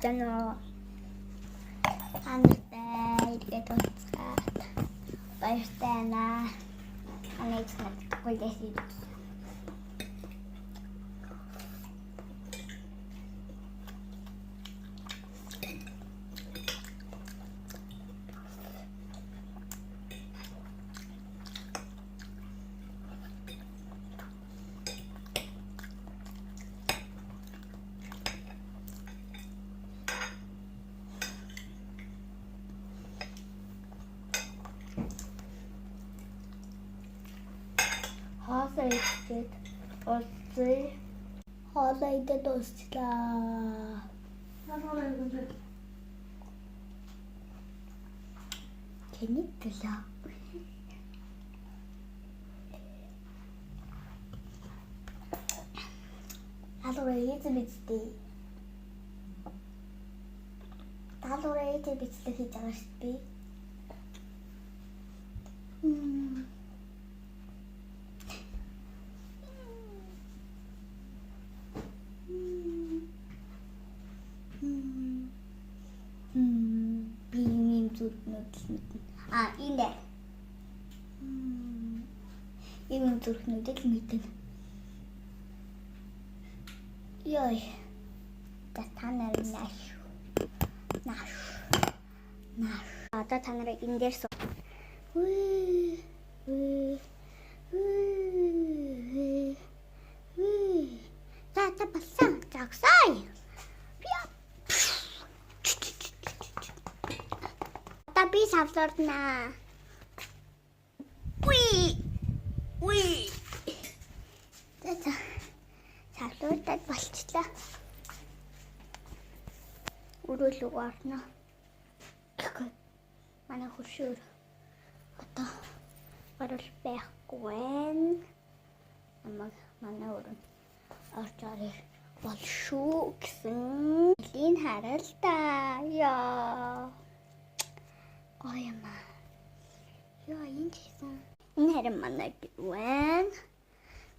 Dann Handball, Betonrad, Ballsteiner, am nächsten Tag holt er sie. Хоолоо идээд уулзъя. Хоолоо идээд уулзлаа. Тэнийг гэлээ. Алуураа эзэмэжтэй. Алуураа эзэмэжтэй хийж байгаа шүү дээ. Энэ ийм зүрхнүүдийг мэдэн. Ёй. Та нар нааш. Одоо та нарыг энэ дээр суу. Та басан загсай. Би савлуурнаа. Уи. За. Савлууртад болчихлоо. Өрөөлөг орно. Манай хуршуур. Одоо орол байхгүй байна. Манай өрөө орж арай бол шүү гэсэн. Лийн харалтаа. Яа. Гоёма. Яа энэ хийсэн. Энэ харин манай гүн.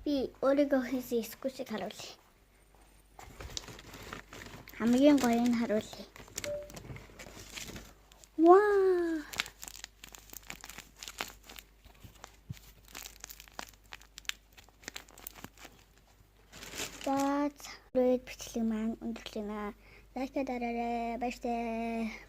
Би өөрийгөө хийсэн скучиг харуулъя. Хамгийн гоё нь харуулъя. Вау. За, red бичлэг маань өндөрлөнө. Лайк дараарай. Баярлалаа.